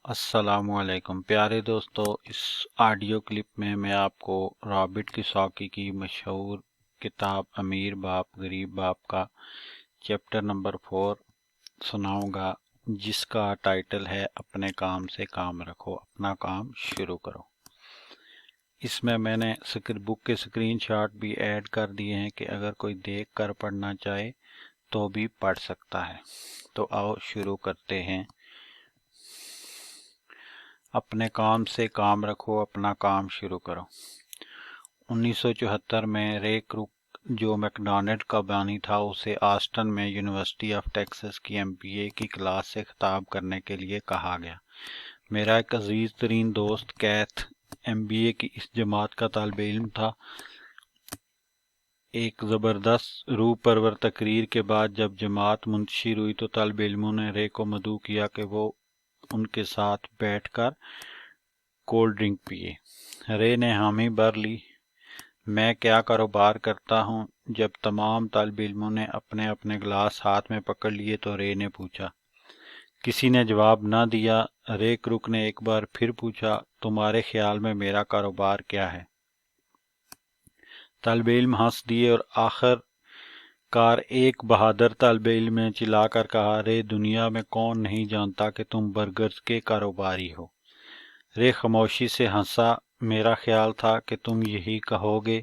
السلام علیکم پیارے دوستو، اس آڈیو کلپ میں میں آپ کو رابرٹ کیوساکی کی مشہور کتاب امیر باپ غریب باپ کا چیپٹر نمبر 4 سناؤں گا، جس کا ٹائٹل ہے اپنے کام سے کام رکھو، اپنا کام شروع کرو۔ اس میں نے بک کے سکرین شاٹ بھی ایڈ کر دیے ہیں کہ اگر کوئی دیکھ کر پڑھنا چاہے تو بھی پڑھ سکتا ہے۔ تو آؤ شروع کرتے ہیں۔ اپنے کام سے کام رکھو، اپنا کام شروع کرو۔ 1974 میں رے کروک، جو میک ڈونلڈ کا بانی تھا، اسے آسٹن میں یونیورسٹی آف ٹیکساس کی MBA کی کلاس سے خطاب کرنے کے لیے کہا گیا۔ میرا ایک عزیز ترین دوست کیتھ MBA کی اس جماعت کا طالب علم تھا۔ ایک زبردست روح پرور تقریر کے بعد جب جماعت منتشر ہوئی تو طالب علموں نے رے کو مدعو کیا کہ وہ ان کے ساتھ بیٹھ کر کولڈ ڈرنک پیے۔ رے نے حامی بھر لی۔ میں کیا کاروبار کرتا ہوں۔ جب تمام طالب علموں نے اپنے اپنے گلاس ہاتھ میں پکڑ لیے تو رے نے پوچھا۔ کسی نے جواب نہ دیا۔ رے کروک نے ایک بار پھر پوچھا، تمہارے خیال میں میرا کاروبار کیا ہے؟ طالب علم ہنس دیے اور آخر کار ایک بہادر طالب علم نے چلا کر کہا، رے، دنیا میں کون نہیں جانتا کہ تم برگرز کے کاروباری ہو؟ رے خاموشی سے ہنسا۔ میرا خیال تھا کہ تم یہی کہو گے۔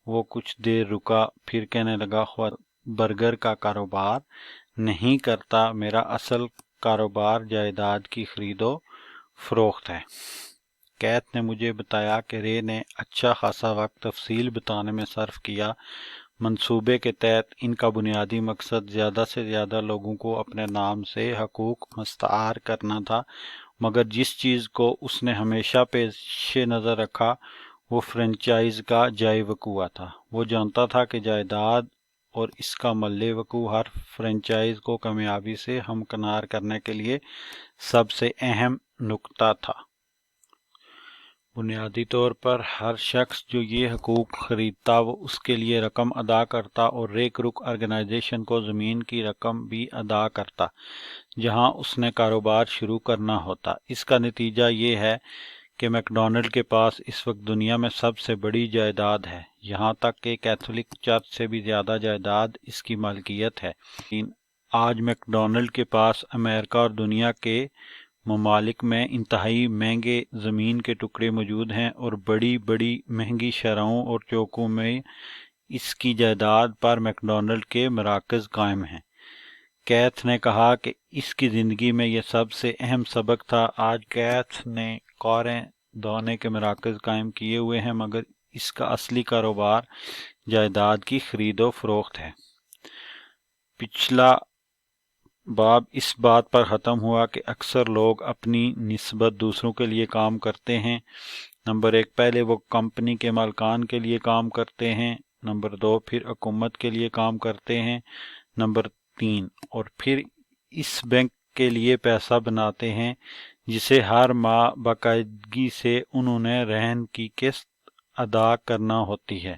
وہ کچھ دیر رکا، پھر کہنے لگا، برگر کا کاروبار نہیں کرتا، میرا اصل کاروبار جائیداد کی خرید و فروخت ہے۔ کیتھ نے مجھے بتایا کہ رے نے اچھا خاصا وقت تفصیل بتانے میں صرف کیا۔ منصوبے کے تحت ان کا بنیادی مقصد زیادہ سے زیادہ لوگوں کو اپنے نام سے حقوق مستعار کرنا تھا، مگر جس چیز کو اس نے ہمیشہ پیش نظر رکھا وہ فرنچائز کا جائے وقوع تھا۔ وہ جانتا تھا کہ جائیداد اور اس کا ملِ وقوع ہر فرنچائز کو کامیابی سے ہمکنار کرنے کے لیے سب سے اہم نکتہ تھا۔ بنیادی طور پر ہر شخص جو یہ حقوق خریدتا وہ اس کے لیے رقم ادا کرتا، اور رے کروک آرگنائزیشن کو زمین کی رقم بھی ادا کرتا جہاں اس نے کاروبار شروع کرنا ہوتا۔ اس کا نتیجہ یہ ہے کہ میک ڈونلڈ کے پاس اس وقت دنیا میں سب سے بڑی جائیداد ہے، یہاں تک کہ کیتھولک چرچ سے بھی زیادہ جائیداد اس کی مالکیت ہے۔ آج میک ڈونلڈ کے پاس امریکہ اور دنیا کے ممالک میں انتہائی مہنگے زمین کے ٹکڑے موجود ہیں، اور بڑی بڑی مہنگی شاہراہوں اور چوکوں میں اس کی جائیداد پر میک ڈونلڈ کے مراکز قائم ہیں۔ کیتھ نے کہا کہ اس کی زندگی میں یہ سب سے اہم سبق تھا۔ آج کیتھ نے کاریں دھونے کے مراکز قائم کیے ہوئے ہیں، مگر اس کا اصلی کاروبار جائیداد کی خرید و فروخت ہے۔ پچھلا باب اس بات پر ختم ہوا کہ اکثر لوگ اپنی نسبت دوسروں کے لیے کام کرتے ہیں۔ نمبر 1، پہلے وہ کمپنی کے مالکان کے لیے کام کرتے ہیں۔ نمبر 2، پھر حکومت کے لیے کام کرتے ہیں۔ نمبر 3، اور پھر اس بینک کے لیے پیسہ بناتے ہیں جسے ہر ماہ باقاعدگی سے انہوں نے رہن کی قسط ادا کرنا ہوتی ہے۔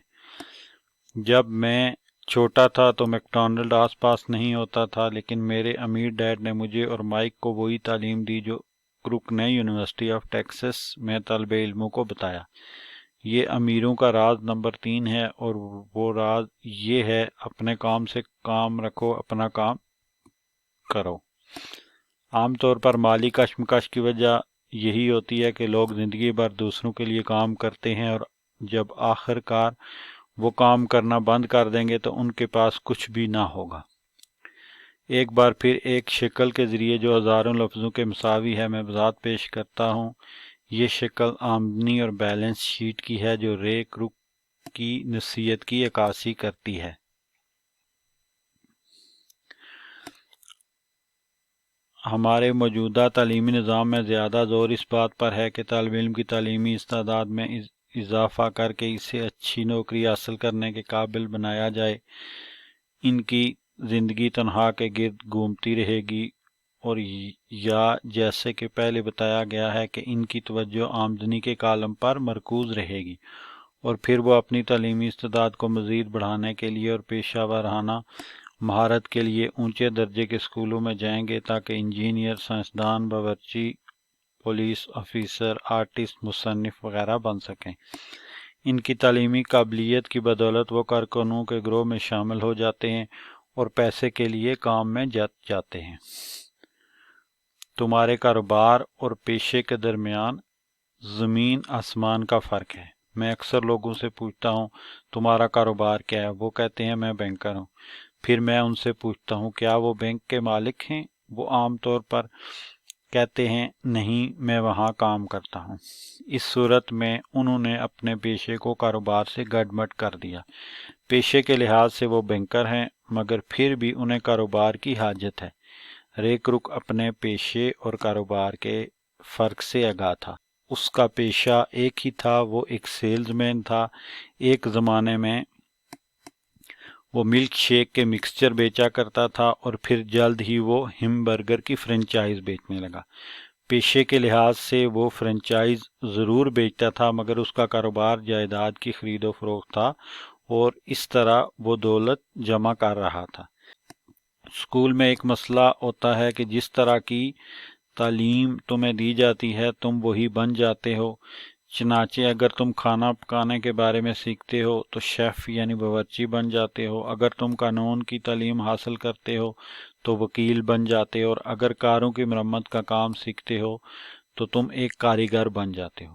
جب میں چھوٹا تھا تو میک ڈونلڈ آس پاس نہیں ہوتا تھا، لیکن میرے امیر ڈیڈ نے مجھے اور مائک کو وہی تعلیم دی جو کروک نے یونیورسٹی آف ٹیکساس میں طالب علموں کو بتایا۔ یہ امیروں کا راز نمبر 3 ہے، اور وہ راز یہ ہے، اپنے کام سے کام رکھو، اپنا کام کرو۔ عام طور پر مالی کشمکش کی وجہ یہی ہوتی ہے کہ لوگ زندگی بھر دوسروں کے لیے کام کرتے ہیں، اور جب آخر کار وہ کام کرنا بند کر دیں گے تو ان کے پاس کچھ بھی نہ ہوگا۔ ایک بار پھر ایک شکل کے ذریعے جو ہزاروں لفظوں کے مساوی ہے میں وضاحت پیش کرتا ہوں۔ یہ شکل آمدنی اور بیلنس شیٹ کی ہے جو رے کروک کی نصیحت کی عکاسی کرتی ہے۔ ہمارے موجودہ تعلیمی نظام میں زیادہ زور اس بات پر ہے کہ طالب علم کی تعلیمی استعداد میں اضافہ کر کے اسے اچھی نوکری حاصل کرنے کے قابل بنایا جائے۔ ان کی زندگی تنخواہ کے گرد گھومتی رہے گی، اور یا جیسے کہ پہلے بتایا گیا ہے کہ ان کی توجہ آمدنی کے کالم پر مرکوز رہے گی، اور پھر وہ اپنی تعلیمی استعداد کو مزید بڑھانے کے لیے اور پیشہ ورانہ مہارت کے لیے اونچے درجے کے اسکولوں میں جائیں گے تاکہ انجینئر، سائنسدان، باورچی پولیس آفیسر، آرٹسٹ، مصنف وغیرہ بن سکیں۔ ان کی تعلیمی قابلیت کی بدولت وہ کارکنوں کے گروہ میں شامل ہو جاتے ہیں اور پیسے کے لیے کام میں جاتے ہیں۔ تمہارے کاروبار اور پیشے کے درمیان زمین آسمان کا فرق ہے۔ میں اکثر لوگوں سے پوچھتا ہوں تمہارا کاروبار کیا ہے؟ وہ کہتے ہیں میں بینکر ہوں۔ پھر میں ان سے پوچھتا ہوں کیا وہ بینک کے مالک ہیں؟ وہ عام طور پر کہتے ہیں نہیں، میں وہاں کام کرتا ہوں۔ اس صورت میں انہوں نے اپنے پیشے کو کاروبار سے گڈمڈ کر دیا۔ پیشے کے لحاظ سے وہ بینکر ہیں، مگر پھر بھی انہیں کاروبار کی حاجت ہے۔ ریک رک اپنے پیشے اور کاروبار کے فرق سے آگاہ تھا۔ اس کا پیشہ ایک ہی تھا، وہ ایک سیلز مین تھا۔ ایک زمانے میں وہ ملک شیک کے مکسچر بیچا کرتا تھا اور پھر جلد ہی وہ ہم برگر کی فرنچائز بیچنے لگا۔ پیشے کے لحاظ سے وہ فرنچائز ضرور بیچتا تھا، مگر اس کا کاروبار جائیداد کی خرید و فروخت تھا اور اس طرح وہ دولت جمع کر رہا تھا۔ اسکول میں ایک مسئلہ ہوتا ہے کہ جس طرح کی تعلیم تمہیں دی جاتی ہے تم وہی بن جاتے ہو۔ چنانچہ اگر تم کھانا پکانے کے بارے میں سیکھتے ہو تو شیف یعنی باورچی بن جاتے ہو، اگر تم قانون کی تعلیم حاصل کرتے ہو تو وکیل بن جاتے ہو، اور اگر کاروں کی مرمت کا کام سیکھتے ہو تو تم ایک کاریگر بن جاتے ہو۔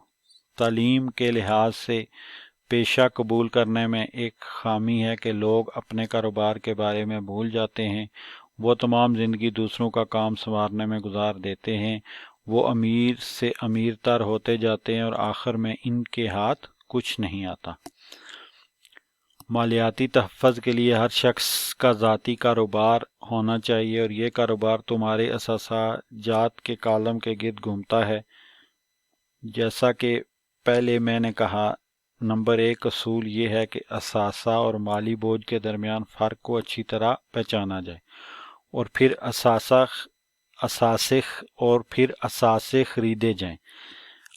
تعلیم کے لحاظ سے پیشہ قبول کرنے میں ایک خامی ہے کہ لوگ اپنے کاروبار کے بارے میں بھول جاتے ہیں۔ وہ تمام زندگی دوسروں کا کام سنوارنے میں گزار دیتے ہیں۔ وہ امیر سے امیر تر ہوتے جاتے ہیں اور آخر میں ان کے ہاتھ کچھ نہیں آتا۔ مالیاتی تحفظ کے لیے ہر شخص کا ذاتی کاروبار ہونا چاہیے، اور یہ کاروبار تمہارے اثاثات کے کالم کے گرد گھومتا ہے۔ جیسا کہ پہلے میں نے کہا، نمبر 1 اصول یہ ہے کہ اثاثہ اور مالی بوجھ کے درمیان فرق کو اچھی طرح پہچانا جائے، اور پھر اثاثے خریدے جائیں۔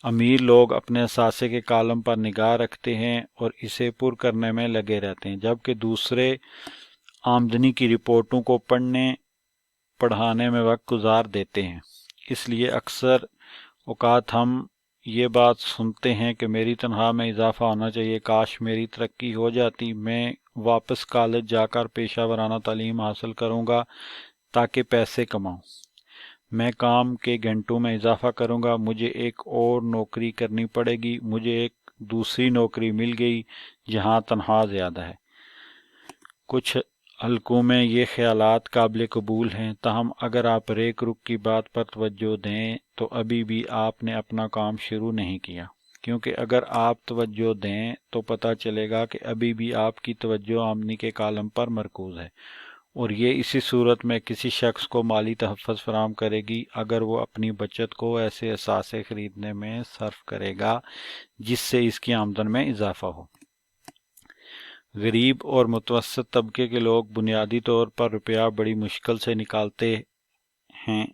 امیر لوگ اپنے اثاثے کے کالم پر نگاہ رکھتے ہیں اور اسے پر کرنے میں لگے رہتے ہیں، جبکہ دوسرے آمدنی کی رپورٹوں کو پڑھانے میں وقت گزار دیتے ہیں۔ اس لیے اکثر اوقات ہم یہ بات سنتے ہیں کہ میری تنخواہ میں اضافہ ہونا چاہیے، کاش میری ترقی ہو جاتی، میں واپس کالج جا کر پیشہ ورانہ تعلیم حاصل کروں گا تاکہ پیسے کماؤں، میں کام کے گھنٹوں میں اضافہ کروں گا، مجھے ایک اور نوکری کرنی پڑے گی، مجھے ایک دوسری نوکری مل گئی جہاں تنخواہ زیادہ ہے۔ کچھ حلقوں میں یہ خیالات قابل قبول ہیں، تاہم اگر آپ ریک رک کی بات پر توجہ دیں تو ابھی بھی آپ نے اپنا کام شروع نہیں کیا، کیونکہ اگر آپ توجہ دیں تو پتہ چلے گا کہ ابھی بھی آپ کی توجہ آمدنی کے کالم پر مرکوز ہے، اور یہ اسی صورت میں کسی شخص کو مالی تحفظ فراہم کرے گی اگر وہ اپنی بچت کو ایسے اثاثے خریدنے میں صرف کرے گا جس سے اس کی آمدن میں اضافہ ہو۔ غریب اور متوسط طبقے کے لوگ بنیادی طور پر روپیہ بڑی مشکل سے نکالتے ہیں۔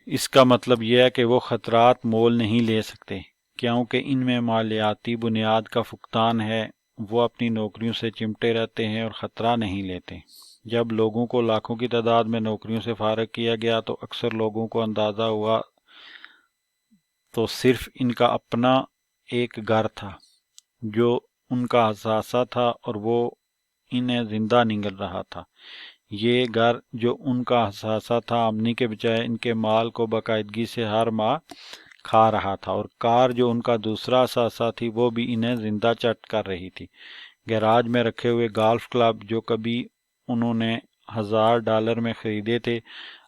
اس کا مطلب یہ ہے کہ وہ خطرات مول نہیں لے سکتے، کیونکہ ان میں مالیاتی بنیاد کا فقدان ہے۔ وہ اپنی نوکریوں سے چمٹے رہتے ہیں اور خطرہ نہیں لیتے۔ جب لوگوں کو لاکھوں کی تعداد میں نوکریوں سے فارغ کیا گیا تو اکثر لوگوں کو اندازہ ہوا تو صرف ان کا اپنا ایک گھر تھا جو ان کا اثاثہ تھا، اور وہ انہیں زندہ نگل رہا تھا۔ یہ گھر جو ان کا اثاثہ تھا آمدنی کے بجائے ان کے مال کو باقاعدگی سے ہر ماہ کھا رہا تھا، اور کار جو ان کا دوسرا اثاثہ تھی وہ بھی انہیں زندہ چٹ کر رہی تھی۔ گیراج میں رکھے ہوئے گالف کلب جو کبھی انہوں نے $1000 میں خریدے تھے،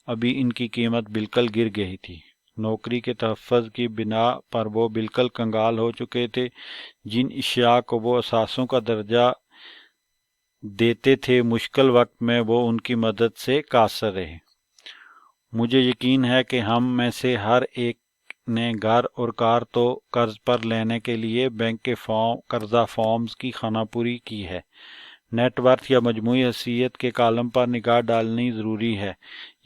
ابھی ان کی قیمت بالکل گر گئی تھی۔ نوکری کے تحفظ کی بنا پر وہ بالکل کنگال ہو چکے تھے۔ جن اشیاء کو وہ اثاثوں کا درجہ دیتے تھے، مشکل وقت میں وہ ان کی مدد سے قاصر رہے۔ مجھے یقین ہے کہ ہم میں سے ہر ایک نے گھر اور کار تو قرض پر لینے کے لیے بینک کے قرضہ فارمز کی خانہ پوری کی ہے۔ نیٹ ورتھ یا مجموعی حیثیت کے کالم پر نگاہ ڈالنی ضروری ہے۔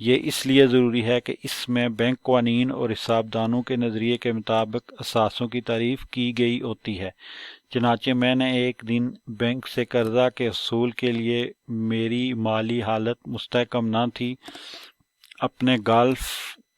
یہ اس لیے ضروری ہے کہ اس میں بینک قوانین اور حساب دانوں کے نظریے کے مطابق اثاثوں کی تعریف کی گئی ہوتی ہے۔ چنانچہ میں نے ایک دن بینک سے قرضہ کے حصول کے لیے میری مالی حالت مستحکم نہ تھی، اپنے گالف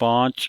5,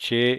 6,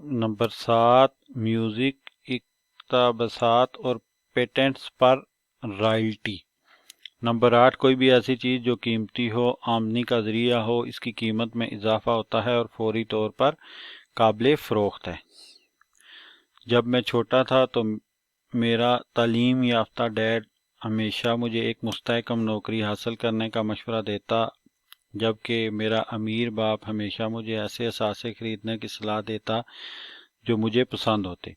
نمبر 7 میوزک اقتباسات اور پیٹنٹس پر رائلٹی۔ نمبر 8 کوئی بھی ایسی چیز جو قیمتی ہو، آمدنی کا ذریعہ ہو، اس کی قیمت میں اضافہ ہوتا ہے اور فوری طور پر قابل فروخت ہے۔ جب میں چھوٹا تھا تو میرا تعلیم یافتہ ڈیڈ ہمیشہ مجھے ایک مستحکم نوکری حاصل کرنے کا مشورہ دیتا، جبکہ میرا امیر باپ ہمیشہ مجھے ایسے اثاثے خریدنے کی صلاح دیتا جو مجھے پسند ہوتے،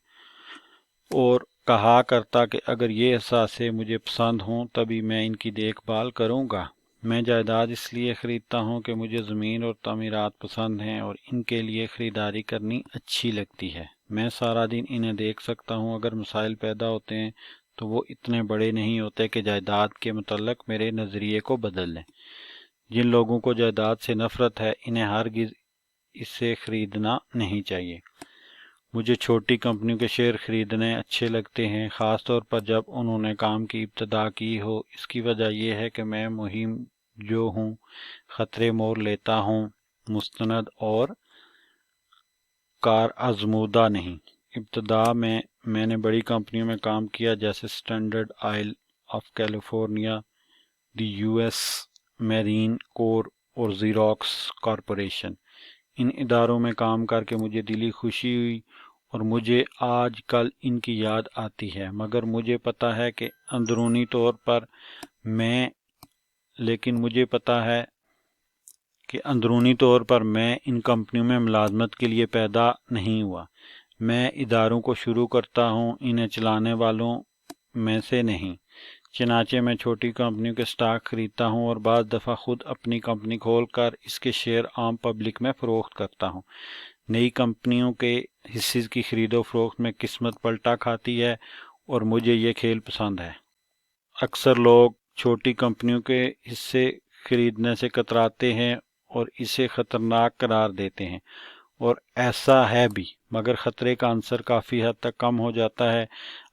اور کہا کرتا کہ اگر یہ اثاثے مجھے پسند ہوں تبھی میں ان کی دیکھ بھال کروں گا۔ میں جائیداد اس لیے خریدتا ہوں کہ مجھے زمین اور تعمیرات پسند ہیں اور ان کے لیے خریداری کرنی اچھی لگتی ہے۔ میں سارا دن انہیں دیکھ سکتا ہوں۔ اگر مسائل پیدا ہوتے ہیں تو وہ اتنے بڑے نہیں ہوتے کہ جائیداد کے متعلق میرے نظریے کو بدل دیں۔ جن لوگوں کو جائیداد سے نفرت ہے، انہیں ہرگز اسے خریدنا نہیں چاہیے۔ مجھے چھوٹی کمپنیوں کے شیئر خریدنے اچھے لگتے ہیں، خاص طور پر جب انہوں نے کام کی ابتدا کی ہو۔ اس کی وجہ یہ ہے کہ میں مہم جو ہوں، خطرے مول لیتا ہوں، مستند اور کار آزمودہ نہیں۔ ابتدا میں نے بڑی کمپنیوں میں کام کیا، جیسے standard oil of California, the U S marine corps اور زیروکس کارپوریشن۔ ان اداروں میں کام کر کے مجھے دلی خوشی ہوئی اور مجھے آج کل ان کی یاد آتی ہے، مگر مجھے پتا ہے کہ اندرونی طور پر میں ان کمپنیوں میں ملازمت کے لیے پیدا نہیں ہوا۔ میں اداروں کو شروع کرتا ہوں، انہیں چلانے والوں میں سے نہیں۔ چنانچہ میں چھوٹی کمپنیوں کے سٹاک خریدتا ہوں اور بعض دفعہ خود اپنی کمپنی کھول کر اس کے شیئر عام پبلک میں فروخت کرتا ہوں۔ نئی کمپنیوں کے حصے کی خرید و فروخت میں قسمت پلٹا کھاتی ہے اور مجھے یہ کھیل پسند ہے۔ اکثر لوگ چھوٹی کمپنیوں کے حصے خریدنے سے کتراتے ہیں اور اسے خطرناک قرار دیتے ہیں، اور ایسا ہے بھی، مگر خطرے کا عنصر کافی حد تک کم ہو جاتا ہے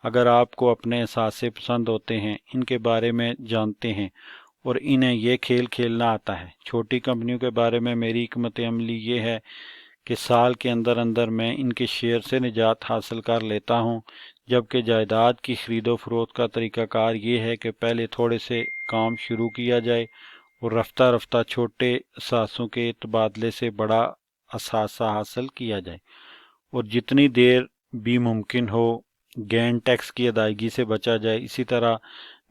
اگر آپ کو اپنے اثاثے پسند ہوتے ہیں، ان کے بارے میں جانتے ہیں اور انہیں یہ کھیل کھیلنا آتا ہے۔ چھوٹی کمپنیوں کے بارے میں میری حکمت عملی یہ ہے کہ سال کے اندر اندر میں ان کے شیئر سے نجات حاصل کر لیتا ہوں، جبکہ جائیداد کی خرید و فروخت کا طریقہ کار یہ ہے کہ پہلے تھوڑے سے کام شروع کیا جائے اور رفتہ رفتہ چھوٹے اثاثوں کے تبادلے سے بڑا اثاثہ حاصل کیا جائے، اور جتنی دیر بھی ممکن ہو گین ٹیکس کی ادائیگی سے بچا جائے۔ اسی طرح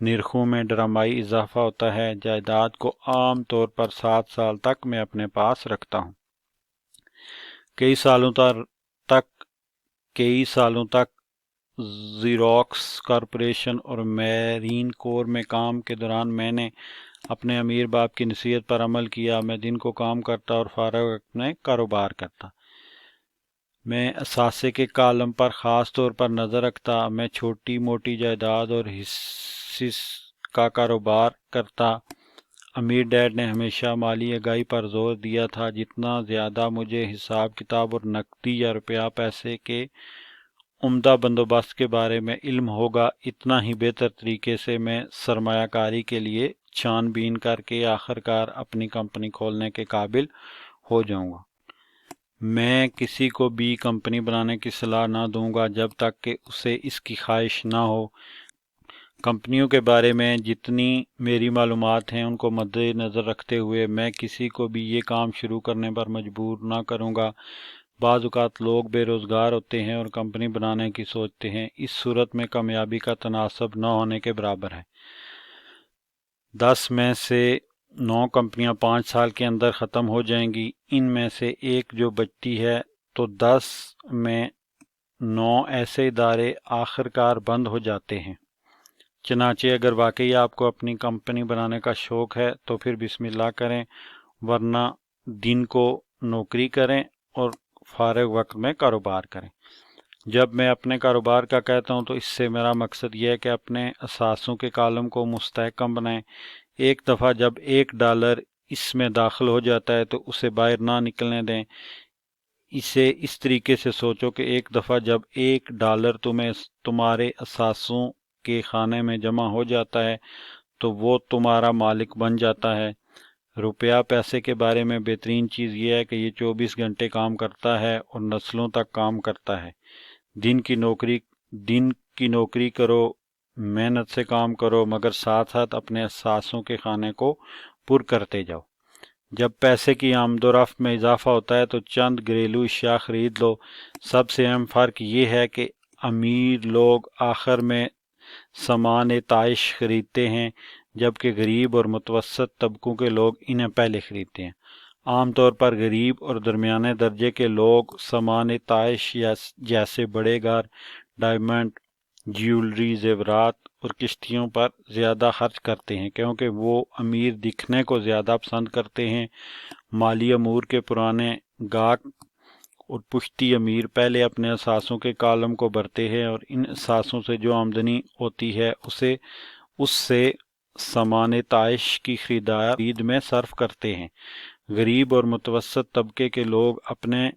نرخوں میں ڈرامائی اضافہ ہوتا ہے۔ جائیداد کو عام طور پر 7 سال تک میں اپنے پاس رکھتا ہوں۔ کئی سالوں تک زیروکس کارپوریشن اور میرین کور میں کام کے دوران میں نے اپنے امیر باپ کی نصیحت پر عمل کیا۔ میں دن کو کام کرتا اور فارغ وقت میں کاروبار کرتا۔ میں اثاثے کے کالم پر خاص طور پر نظر رکھتا۔ میں چھوٹی موٹی جائیداد اور حصص کا کاروبار کرتا۔ امیر ڈیڈ نے ہمیشہ مالی آگاہی پر زور دیا تھا۔ جتنا زیادہ مجھے حساب کتاب اور نقدی یا روپیہ پیسے کے عمدہ بندوبست کے بارے میں علم ہوگا، اتنا ہی بہتر طریقے سے میں سرمایہ کاری کے لیے چھان بین کر کے آخر کار اپنی کمپنی کھولنے کے قابل ہو جاؤں گا۔ میں کسی کو بھی کمپنی بنانے کی صلاح نہ دوں گا جب تک کہ اسے اس کی خواہش نہ ہو۔ کمپنیوں کے بارے میں جتنی میری معلومات ہیں ان کو مد نظر رکھتے ہوئے میں کسی کو بھی یہ کام شروع کرنے پر مجبور نہ کروں گا۔ بعض اوقات لوگ بے روزگار ہوتے ہیں اور کمپنی بنانے کی سوچتے ہیں، اس صورت میں کامیابی کا تناسب نہ ہونے کے برابر ہے۔ 10 میں سے 9 کمپنیاں 5 سال کے اندر ختم ہو جائیں گی۔ ان میں سے ایک جو بچتی ہے تو 10 میں 9 ایسے ادارے آخر کار بند ہو جاتے ہیں۔ چنانچہ اگر واقعی آپ کو اپنی کمپنی بنانے کا شوق ہے تو پھر بسم اللہ کریں، ورنہ دن کو نوکری کریں اور فارغ وقت میں کاروبار کریں۔ جب میں اپنے کاروبار کا کہتا ہوں تو اس سے میرا مقصد یہ ہے کہ اپنے اثاثوں کے کالم کو مستحکم بنائیں۔ ایک دفعہ جب $1 اس میں داخل ہو جاتا ہے تو اسے باہر نہ نکلنے دیں۔ اسے اس طریقے سے سوچو کہ ایک دفعہ جب $1 تمہارے اثاثوں کے خانے میں جمع ہو جاتا ہے تو وہ تمہارا مالک بن جاتا ہے۔ روپیہ پیسے کے بارے میں بہترین چیز یہ ہے کہ یہ 24 گھنٹے کام کرتا ہے اور نسلوں تک کام کرتا ہے۔ دن کی نوکری کرو، محنت سے کام کرو، مگر ساتھ ساتھ اپنے احساسوں کے خانے کو پر کرتے جاؤ۔ جب پیسے کی آمد و رفت میں اضافہ ہوتا ہے تو چند گھریلو اشیاء خرید لو۔ سب سے اہم فرق یہ ہے کہ امیر لوگ آخر میں سامان طائش خریدتے ہیں، جبکہ غریب اور متوسط طبقوں کے لوگ انہیں پہلے خریدتے ہیں۔ عام طور پر غریب اور درمیانے درجے کے لوگ سامان طائش جیسے بڑے گھر، ڈائمنڈ، جیولری، زیورات اور کشتیوں پر زیادہ خرچ کرتے ہیں، کیونکہ وہ امیر دکھنے کو زیادہ پسند کرتے ہیں۔ مالی امور کے پرانے گاہک اور پشتی امیر پہلے اپنے اثاثوں کے کالم کو بھرتے ہیں اور ان اثاثوں سے جو آمدنی ہوتی ہے اس سے سامان طائش کی خرید میں صرف کرتے ہیں۔ غریب اور متوسط طبقے کے لوگ اپنے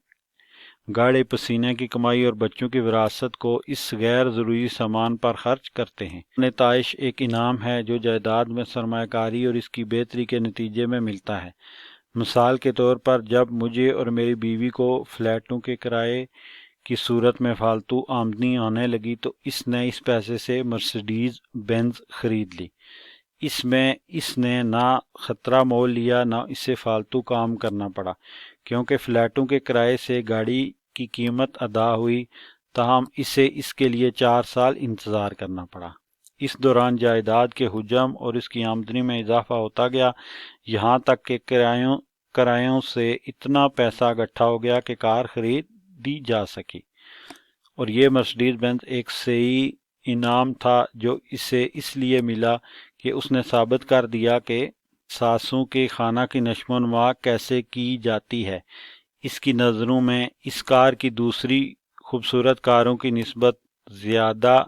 گاڑے پسینے کی کمائی اور بچوں کی وراثت کو اس غیر ضروری سامان پر خرچ کرتے ہیں۔ سامان طائش ایک انعام ہے جو جائیداد میں سرمایہ کاری اور اس کی بہتری کے نتیجے میں ملتا ہے۔ مثال کے طور پر جب مجھے اور میری بیوی کو فلیٹوں کے کرائے کی صورت میں فالتو آمدنی آنے لگی تو اس نے اس پیسے سے مرسیڈیز بینز خرید لی۔ اس نے نہ خطرہ مول لیا نہ اسے فالتو کام کرنا پڑا، کیونکہ فلیٹوں کے کرائے سے گاڑی کی قیمت ادا ہوئی، تاہم اسے اس کے لیے 4 سال انتظار کرنا پڑا۔ اس دوران جائیداد کے حجم اور اس کی آمدنی میں اضافہ ہوتا گیا، یہاں تک کہ کرایوں سے اتنا پیسہ اکٹھا ہو گیا کہ کار خریدی جا سکی، اور یہ مرسیڈیز بینز ایک صحیح انعام تھا جو اسے اس لیے ملا کہ اس نے ثابت کر دیا کہ اثاثوں کے خانہ کی نشو و نما کیسے کی جاتی ہے۔ اس کی نظروں میں اس کار کی دوسری خوبصورت کاروں کی نسبت زیادہ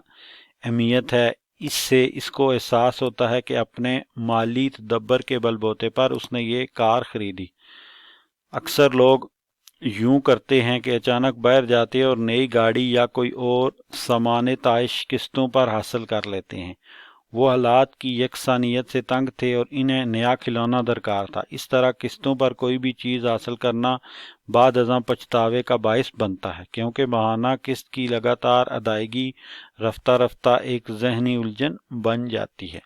اہمیت ہے۔ اس سے اس کو احساس ہوتا ہے کہ اپنے مالی تدبر کے بل بوتے پر اس نے یہ کار خریدی۔ اکثر لوگ یوں کرتے ہیں کہ اچانک باہر جاتے ہیں اور نئی گاڑی یا کوئی اور سامان طائش قسطوں پر حاصل کر لیتے ہیں۔ وہ حالات کی یکسانیت سے تنگ تھے اور انہیں نیا کھلونا درکار تھا۔ اس طرح قسطوں پر کوئی بھی چیز حاصل کرنا بعد ازاں پچھتاوے کا باعث بنتا ہے، کیونکہ ماہانہ قسط کی لگاتار ادائیگی رفتہ رفتہ ایک ذہنی الجھن بن جاتی ہے۔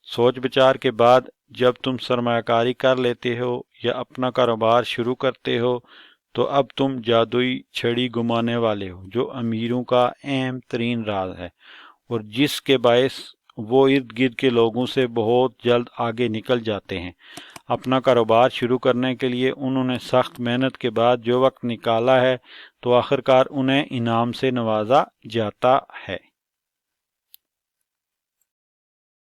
سوچ بچار کے بعد جب تم سرمایہ کاری کر لیتے ہو یا اپنا کاروبار شروع کرتے ہو تو اب تم جادوئی چھڑی گمانے والے ہو، جو امیروں کا اہم ترین راز ہے اور جس کے باعث وہ ارد گرد کے لوگوں سے بہت جلد آگے نکل جاتے ہیں۔ اپنا کاروبار شروع کرنے کے لیے انہوں نے سخت محنت کے بعد جو وقت نکالا ہے تو آخرکار انہیں انعام سے نوازا جاتا ہے۔